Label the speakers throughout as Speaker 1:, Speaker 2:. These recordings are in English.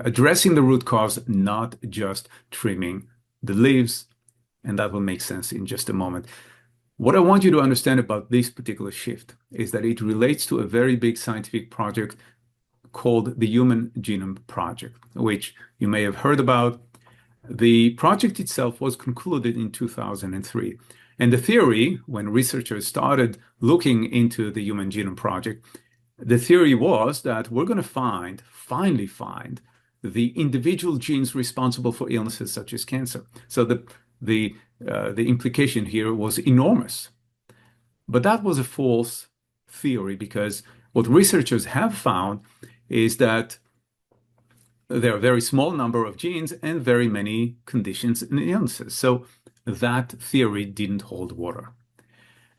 Speaker 1: addressing the root cause, not just trimming the leaves, and that will make sense in just a moment. What I want you to understand about this particular shift is that it relates to a very big scientific project called the Human Genome Project, which you may have heard about. The project itself was concluded in 2003. And the theory, when researchers started looking into the Human Genome Project, the theory was that we're going to finally find the individual genes responsible for illnesses such as cancer. So the implication here was enormous. But that was a false theory, because what researchers have found is that there are a very small number of genes and very many conditions and illnesses. So that theory didn't hold water.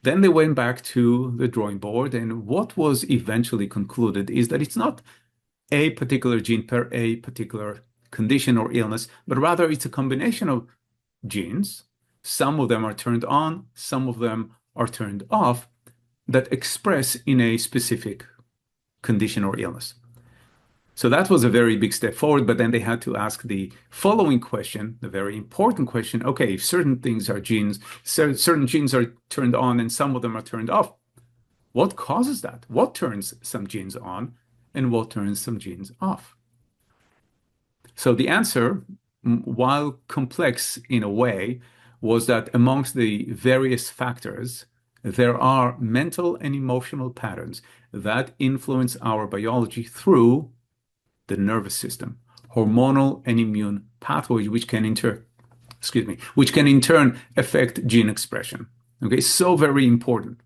Speaker 1: Then they went back to the drawing board, and what was eventually concluded is that it's not a particular gene per a particular condition or illness, but rather it's a combination of genes. Some of them are turned on, some of them are turned off, that express in a specific condition or illness. So that was a very big step forward, but then they had to ask the following question, the very important question. Okay, if certain things are genes, certain genes are turned on and some of them are turned off, what causes that? What turns some genes on and what turns some genes off? So the answer, while complex in a way, was that amongst the various factors, there are mental and emotional patterns that influence our biology through the nervous system, hormonal and immune pathways, which can in turn affect gene expression. Okay, so very important.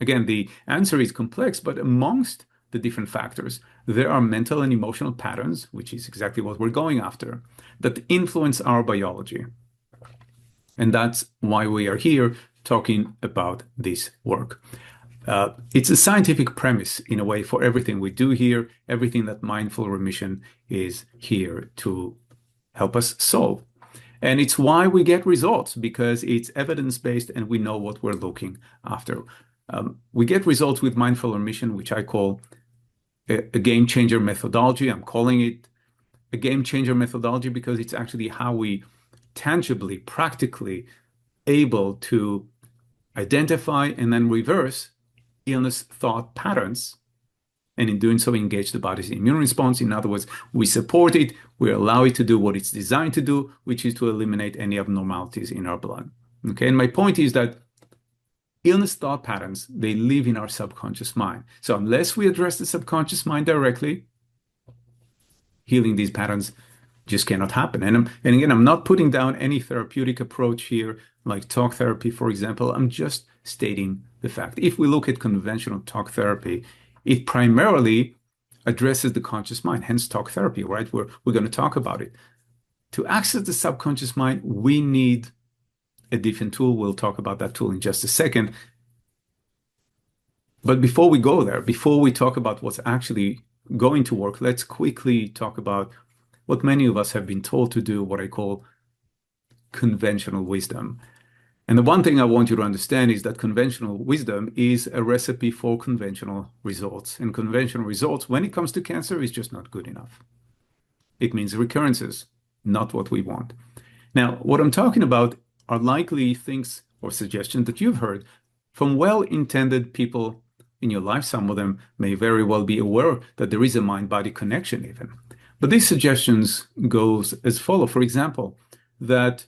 Speaker 1: Again, the answer is complex, but amongst the different factors, there are mental and emotional patterns, which is exactly what we're going after, that influence our biology. And that's why we are here talking about this work. It's a scientific premise, in a way, for everything we do here, everything that mindful remission is here to help us solve. And it's why we get results, because it's evidence-based and we know what we're looking after. We get results with mindful remission, which I call a game changer methodology. I'm calling it a game changer methodology because it's actually how we tangibly, practically able to identify and then reverse illness thought patterns, and in doing so engage the body's immune response. In other words, we support it, we allow it to do what it's designed to do, which is to eliminate any abnormalities in our blood. Okay, and my point is that illness thought patterns, they live in our subconscious mind. So unless we address the subconscious mind directly, healing these patterns just cannot happen. And again, I'm not putting down any therapeutic approach here, like talk therapy, for example. I'm just stating the fact. If we look at conventional talk therapy, it primarily addresses the conscious mind, hence talk therapy, right? We're going to talk about it. To access the subconscious mind, we need a different tool. We'll talk about that tool in just a second. But before we go there, before we talk about what's actually going to work, let's quickly talk about what many of us have been told to do, what I call conventional wisdom. And the one thing I want you to understand is that conventional wisdom is a recipe for conventional results. And conventional results, when it comes to cancer, is just not good enough. It means recurrences, not what we want. Now, what I'm talking about are likely things or suggestions that you've heard from well-intended people in your life. Some of them may very well be aware that there is a mind-body connection even. But these suggestions goes as follow. For example, that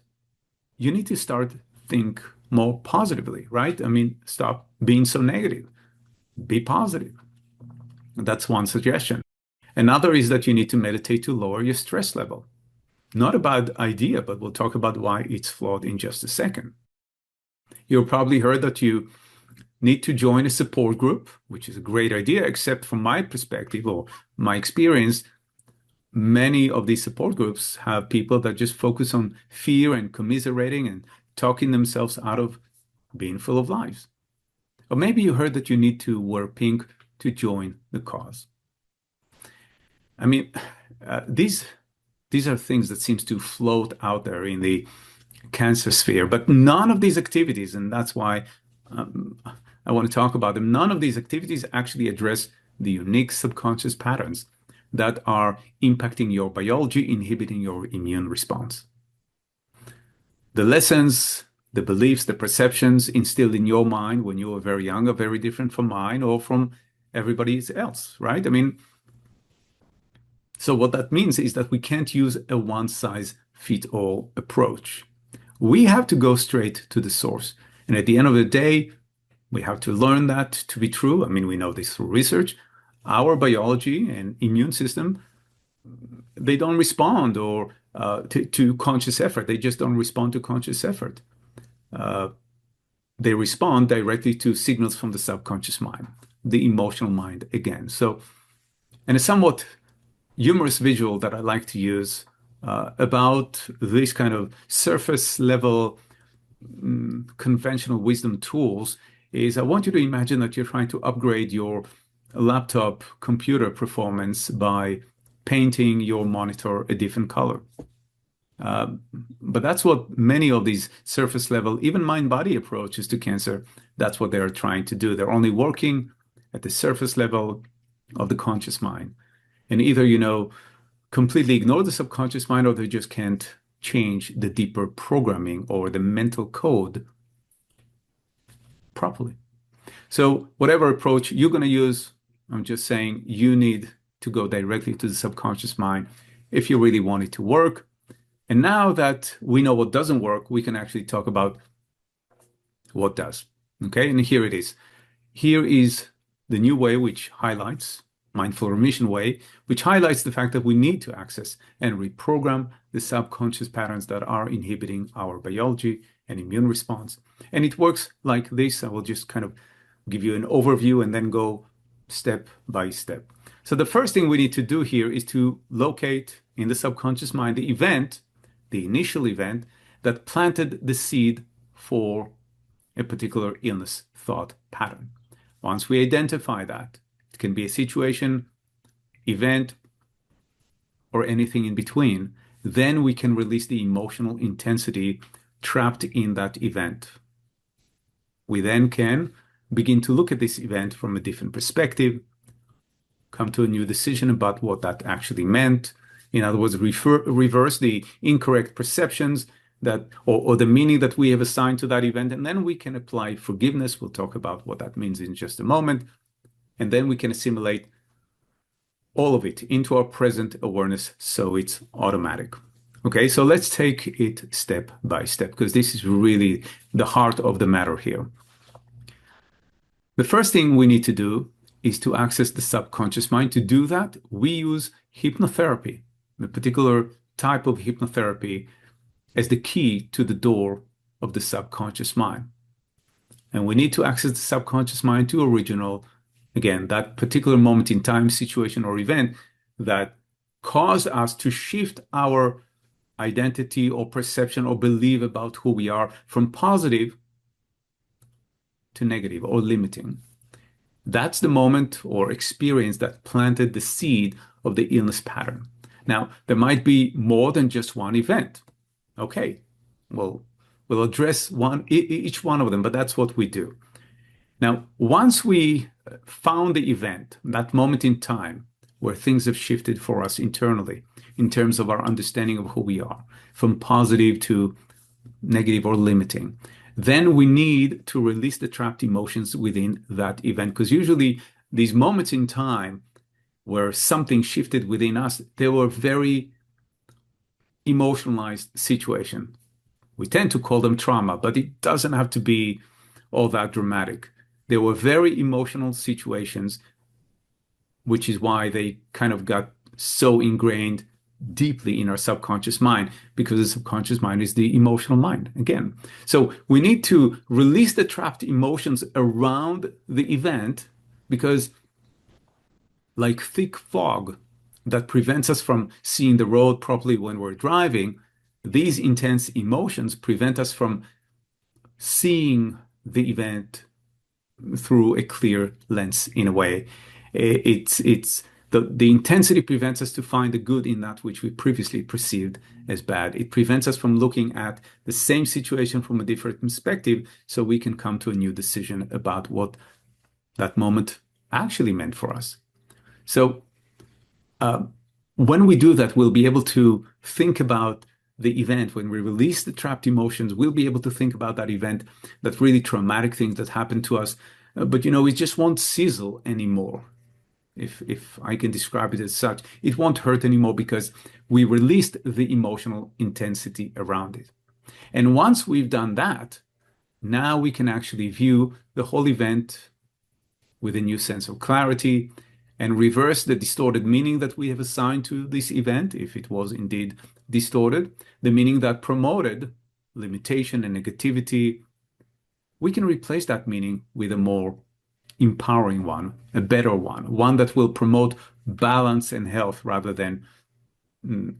Speaker 1: you need to think more positively, right? I mean, stop being so negative. Be positive. That's one suggestion. Another is that you need to meditate to lower your stress level. Not a bad idea, but we'll talk about why it's flawed in just a second. You've probably heard that you need to join a support group, which is a great idea, except from my perspective or my experience, many of these support groups have people that just focus on fear and commiserating and talking themselves out of being full of lives. Or maybe you heard that you need to wear pink to join the cause. I mean, these are things that seems to float out there in the cancer sphere, but none of these activities, and that's why I want to talk about them, none of these activities actually address the unique subconscious patterns that are impacting your biology, inhibiting your immune response. The lessons, the beliefs, the perceptions instilled in your mind when you were very young are very different from mine or from everybody else, right? I mean, so what that means is that we can't use a one-size-fits-all approach. We have to go straight to the source. And at the end of the day, we have to learn that to be true. I mean, we know this through research. Our biology and immune system, they don't respond to conscious effort. They just don't respond to conscious effort. They respond directly to signals from the subconscious mind, the emotional mind again. So, and a somewhat humorous visual that I like to use about this kind of surface level conventional wisdom tools is I want you to imagine that you're trying to upgrade your laptop computer performance by painting your monitor a different color. But that's what many of these surface level, even mind-body approaches to cancer, that's what they're trying to do. They're only working at the surface level of the conscious mind. And either, completely ignore the subconscious mind or they just can't change the deeper programming or the mental code properly. So whatever approach you're going to use, I'm just saying you need to go directly to the subconscious mind if you really want it to work. And now that we know what doesn't work, we can actually talk about what does. Okay, and here it is. Here is the new way, which highlights mindful remission way, which highlights the fact that we need to access and reprogram the subconscious patterns that are inhibiting our biology and immune response. And it works like this. I will just kind of give you an overview and then go step by step. So the first thing we need to do here is to locate in the subconscious mind the event, the initial event that planted the seed for a particular illness thought pattern. Once we identify that, it can be a situation, event, or anything in between, then we can release the emotional intensity trapped in that event. We then can begin to look at this event from a different perspective, come to a new decision about what that actually meant. In other words, reverse the incorrect perceptions that or the meaning that we have assigned to that event, and then we can apply forgiveness. We'll talk about what that means in just a moment. And then we can assimilate all of it into our present awareness so it's automatic. Okay, so let's take it step by step because this is really the heart of the matter here. The first thing we need to do is to access the subconscious mind. To do that, we use hypnotherapy, a particular type of hypnotherapy, as the key to the door of the subconscious mind. And we need to access the subconscious mind to original, again, that particular moment in time, situation, or event that caused us to shift our identity or perception or belief about who we are from positive to negative or limiting. That's the moment or experience that planted the seed of the illness pattern. Now, there might be more than just one event. Okay, well, we'll address each one of them, but that's what we do. Now, once we found the event, that moment in time where things have shifted for us internally in terms of our understanding of who we are, from positive to negative or limiting, then we need to release the trapped emotions within that event. Because usually these moments in time where something shifted within us, they were very emotionalized situation. We tend to call them trauma, but it doesn't have to be all that dramatic. They were very emotional situations, which is why they kind of got so ingrained deeply in our subconscious mind, because the subconscious mind is the emotional mind again. So we need to release the trapped emotions around the event, because like thick fog that prevents us from seeing the road properly when we're driving, these intense emotions prevent us from seeing the event through a clear lens in a way. It's the intensity prevents us to find the good in that which we previously perceived as bad. It prevents us from looking at the same situation from a different perspective so we can come to a new decision about what that moment actually meant for us. So When we do that, we'll be able to think about the event. When we release the trapped emotions, we'll be able to think about that event, that really traumatic things that happened to us. But it just won't sizzle anymore. If I can describe it as such, it won't hurt anymore because we released the emotional intensity around it. And once we've done that, now we can actually view the whole event with a new sense of clarity and reverse the distorted meaning that we have assigned to this event, if it was indeed distorted, the meaning that promoted limitation and negativity. We can replace that meaning with a more empowering one, a better one that will promote balance and health rather than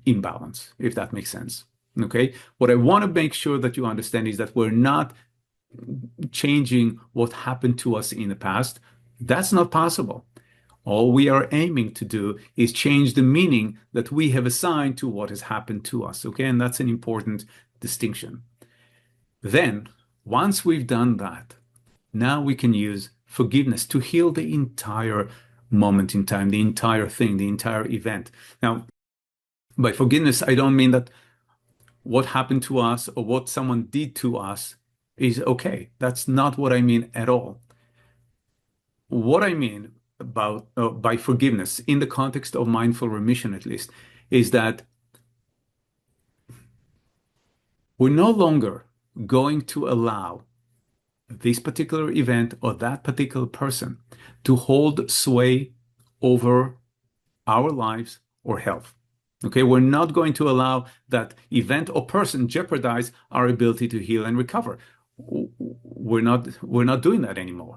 Speaker 1: imbalance, if that makes sense. Okay. What I want to make sure that you understand is that we're not changing what happened to us in the past. That's not possible. All we are aiming to do is change the meaning that we have assigned to what has happened to us. Okay. And that's an important distinction. Then, once we've done that, now we can use forgiveness to heal the entire moment in time, the entire thing, the entire event. Now, by forgiveness, I don't mean that what happened to us or what someone did to us is okay. That's not what I mean at all. What I mean about by forgiveness, in the context of mindful remission at least, is that we're no longer going to allow this particular event or that particular person to hold sway over our lives or health. Okay, we're not going to allow that event or person jeopardize our ability to heal and recover. We're not doing that anymore.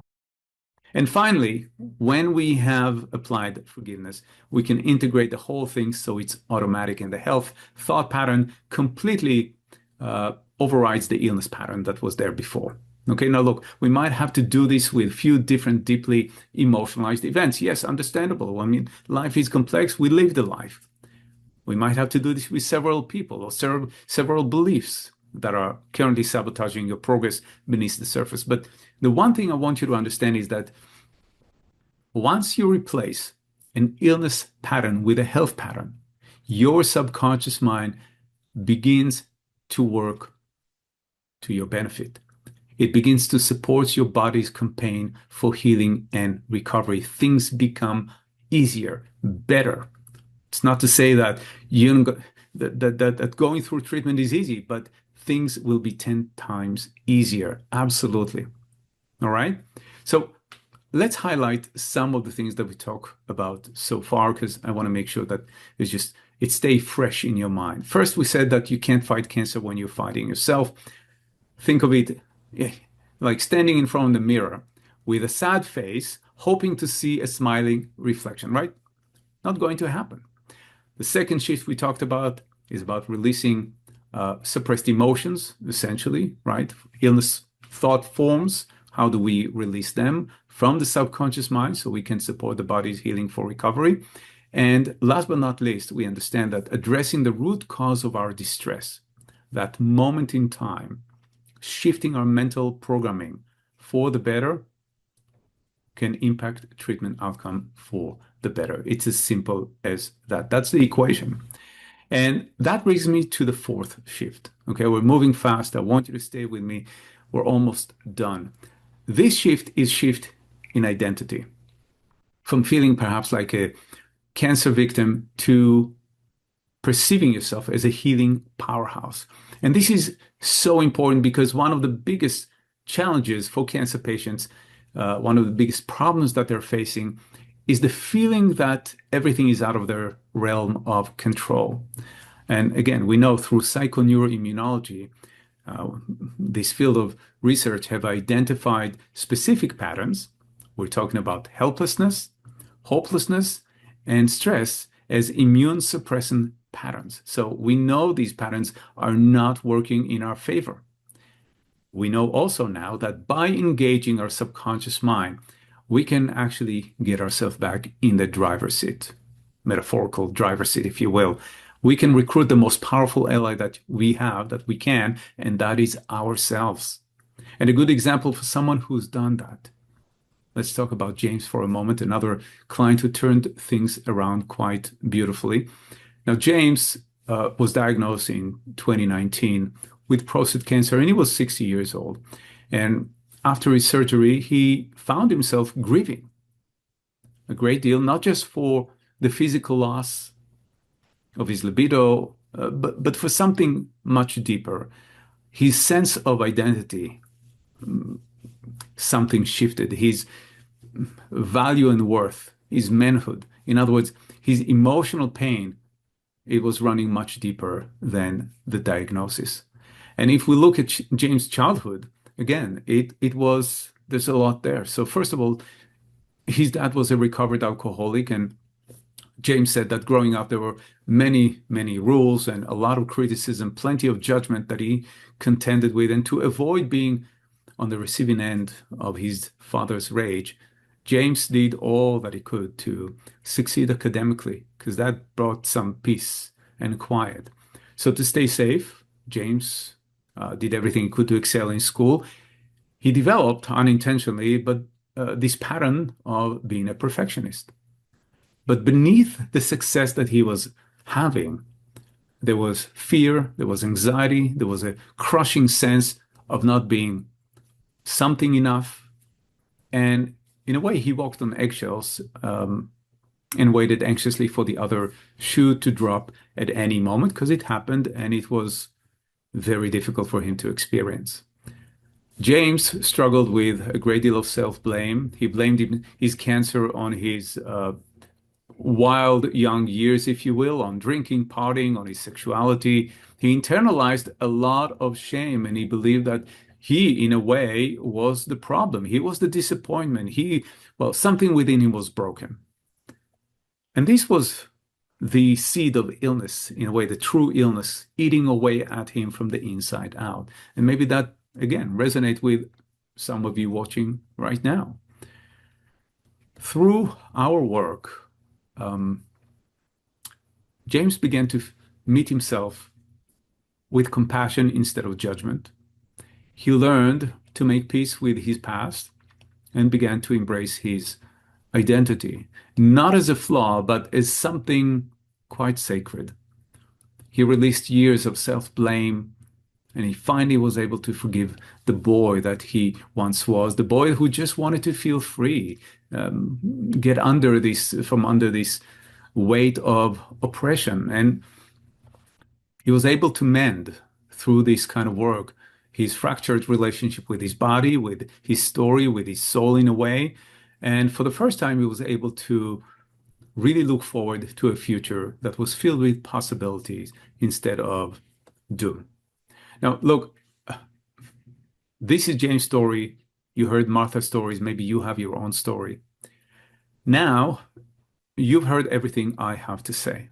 Speaker 1: And finally, when we have applied forgiveness, we can integrate the whole thing so it's automatic, and the health thought pattern completely overrides the illness pattern that was there before. Okay, now look, we might have to do this with a few different deeply emotionalized events. Yes, understandable. I mean, life is complex. We live the life. We might have to do this with several people or several beliefs that are currently sabotaging your progress beneath the surface. But the one thing I want you to understand is that once you replace an illness pattern with a health pattern, your subconscious mind begins to work to your benefit. It begins to support your body's campaign for healing and recovery. Things become easier, better. It's not to say that that going through treatment is easy, but things will be 10 times easier. Absolutely. All right. So let's highlight some of the things that we talk about so far, because I want to make sure that it stay fresh in your mind. First, we said that you can't fight cancer when you're fighting yourself. Think of it like standing in front of the mirror with a sad face, hoping to see a smiling reflection, right? Not going to happen. The second shift we talked about is about releasing suppressed emotions, essentially, right? Illness thought forms. How do we release them from the subconscious mind so we can support the body's healing for recovery? And last but not least, we understand that addressing the root cause of our distress, that moment in time, shifting our mental programming for the better, can impact treatment outcome for the better. It's as simple as that. That's the equation. And that brings me to the fourth shift. Okay, we're moving fast. I want you to stay with me. We're almost done. This shift is shift in identity. From feeling perhaps like a cancer victim to perceiving yourself as a healing powerhouse. And this is so important because one of the biggest challenges for cancer patients, one of the biggest problems that they're facing is the feeling that everything is out of their realm of control. And again, we know through psychoneuroimmunology, this field of research have identified specific patterns. We're talking about helplessness, hopelessness, and stress as immune suppressant patterns. So we know these patterns are not working in our favor. We know also now that by engaging our subconscious mind, we can actually get ourselves back in the driver's seat, metaphorical driver's seat, if you will. We can recruit the most powerful ally that we have, that we can, and that is ourselves. And a good example for someone who's done that, let's talk about James for a moment, another client who turned things around quite beautifully. Now, James was diagnosed in 2019 with prostate cancer, and he was 60 years old. And after his surgery, he found himself grieving a great deal, not just for the physical loss of his libido, but for something much deeper. His sense of identity, something shifted. His value and worth, his manhood. In other words, his emotional pain, it was running much deeper than the diagnosis. And if we look at James' childhood, again, it was, there's a lot there. So first of all, his dad was a recovered alcoholic, and James said that growing up, there were many, many rules and a lot of criticism, plenty of judgment that he contended with. And to avoid being on the receiving end of his father's rage, James did all that he could to succeed academically, because that brought some peace and quiet. So to stay safe, James did everything he could to excel in school. He developed unintentionally, but this pattern of being a perfectionist. But beneath the success that he was having, there was fear, there was anxiety, there was a crushing sense of not being something enough. And in a way, he walked on eggshells and waited anxiously for the other shoe to drop at any moment, because it happened and it was very difficult for him to experience. James struggled with a great deal of self-blame. He blamed his cancer on his wild young years, if you will, on drinking, partying, on his sexuality. He internalized a lot of shame, and he believed that he, in a way, was the problem. He was the disappointment. Well, something within him was broken. And this was the seed of illness, in a way, the true illness, eating away at him from the inside out. And maybe that, again, resonate with some of you watching right now. Through our work, James began to meet himself with compassion instead of judgment. He learned to make peace with his past and began to embrace his identity, not as a flaw, but as something quite sacred. He released years of self-blame, and he finally was able to forgive the boy that he once was, the boy who just wanted to feel free, get under this weight of oppression. And he was able to mend through this kind of work his fractured relationship with his body, with his story, with his soul in a way. And for the first time, he was able to really look forward to a future that was filled with possibilities instead of doom. Now, look, this is James' story. You heard Martha's stories. Maybe you have your own story. Now, you've heard everything I have to say.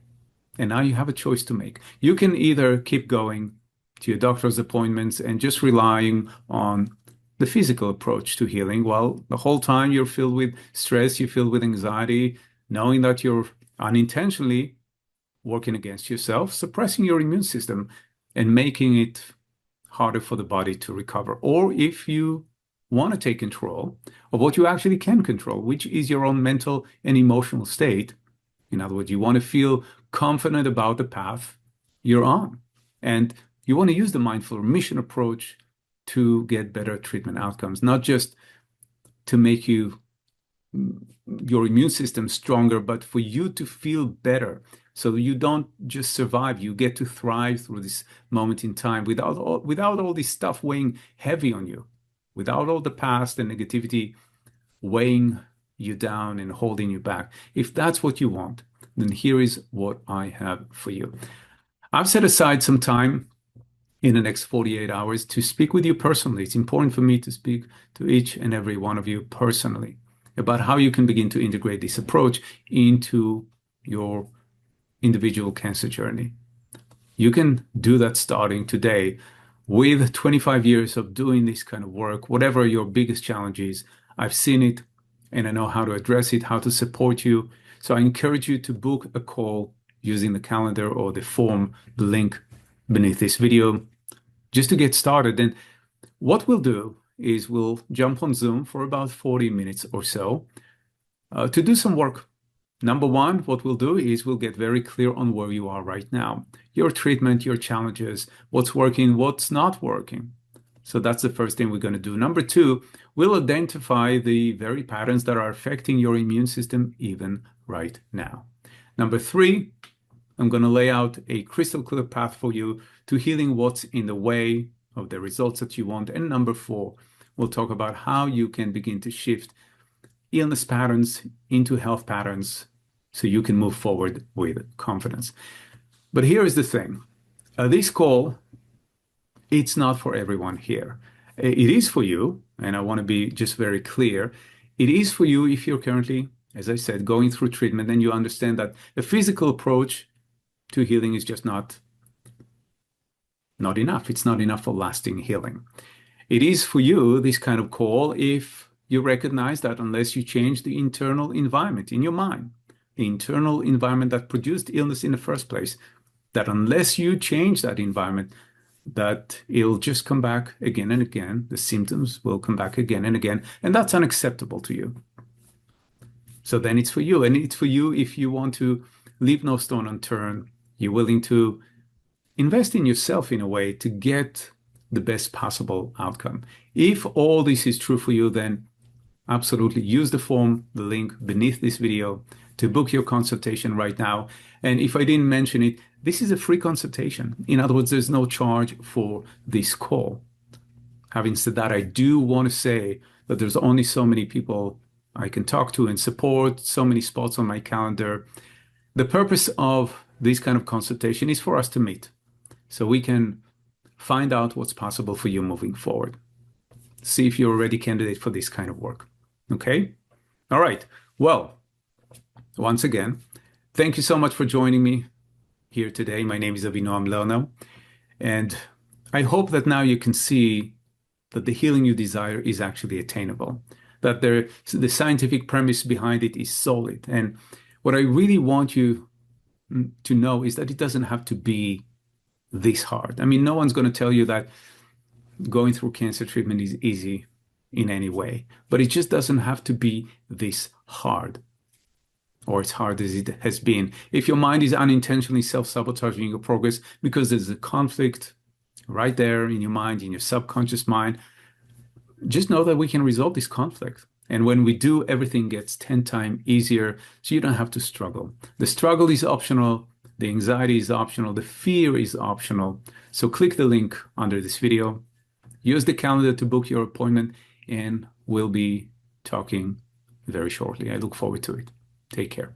Speaker 1: And now you have a choice to make. You can either keep going to your doctor's appointments and just relying on the physical approach to healing. Well, the whole time you're filled with stress, you're filled with anxiety, knowing that you're unintentionally working against yourself, suppressing your immune system, and making it harder for the body to recover. Or if you want to take control of what you actually can control, which is your own mental and emotional state. In other words, you want to feel confident about the path you're on. And you want to use the mindful remission approach to get better treatment outcomes, not just to make your immune system stronger, but for you to feel better. So you don't just survive, you get to thrive through this moment in time without all this stuff weighing heavy on you, without all the past and negativity weighing you down and holding you back. If that's what you want, then here is what I have for you. I've set aside some time in the next 48 hours to speak with you personally. It's important for me to speak to each and every one of you personally about how you can begin to integrate this approach into your individual cancer journey. You can do that starting today with 25 years of doing this kind of work, whatever your biggest challenge is. I've seen it and I know how to address it, how to support you. So I encourage you to book a call using the calendar or the form, the link beneath this video, just to get started. And what we'll do is we'll jump on Zoom for about 40 minutes or so to do some work. Number one, what we'll do is we'll get very clear on where you are right now, your treatment, your challenges, what's working, what's not working. So that's the first thing we're going to do. Number two, we'll identify the very patterns that are affecting your immune system even right now. Number three, I'm going to lay out a crystal clear path for you to healing what's in the way of the results that you want. And number four, we'll talk about how you can begin to shift illness patterns into health patterns so you can move forward with confidence. But here is the thing. This call, it's not for everyone here. It is for you, and I want to be just very clear. It is for you if you're currently, as I said, going through treatment and you understand that a physical approach to healing is just not enough. It's not enough for lasting healing. It is for you, this kind of call, if you recognize that unless you change the internal environment in your mind, the internal environment that produced illness in the first place, that unless you change that environment, that it'll just come back again and again. The symptoms will come back again and again, and that's unacceptable to you. So then it's for you, and it's for you if you want to leave no stone unturned. You're willing to invest in yourself in a way to get the best possible outcome. If all this is true for you, then absolutely use the form, the link beneath this video to book your consultation right now. And if I didn't mention it, this is a free consultation. In other words, there's no charge for this call. Having said that, I do want to say that there's only so many people I can talk to and support, so many spots on my calendar. The purpose of this kind of consultation is for us to meet so we can find out what's possible for you moving forward. See if you're a ready candidate for this kind of work. Okay? All right. Well, once again, thank you so much for joining me here today. My name is Avinoam Lerner, and I hope that now you can see that the healing you desire is actually attainable, that the scientific premise behind it is solid. And what I really want you to know is that it doesn't have to be this hard. I mean, no one's going to tell you that going through cancer treatment is easy in any way, but it just doesn't have to be this hard, or as hard as it has been. If your mind is unintentionally self-sabotaging your progress because there's a conflict right there in your mind, in your subconscious mind, just know that we can resolve this conflict. And when we do, everything gets 10 times easier, so you don't have to struggle. The struggle is optional. The anxiety is optional. The fear is optional. So click the link under this video. Use the calendar to book your appointment, and we'll be talking very shortly. I look forward to it. Take care.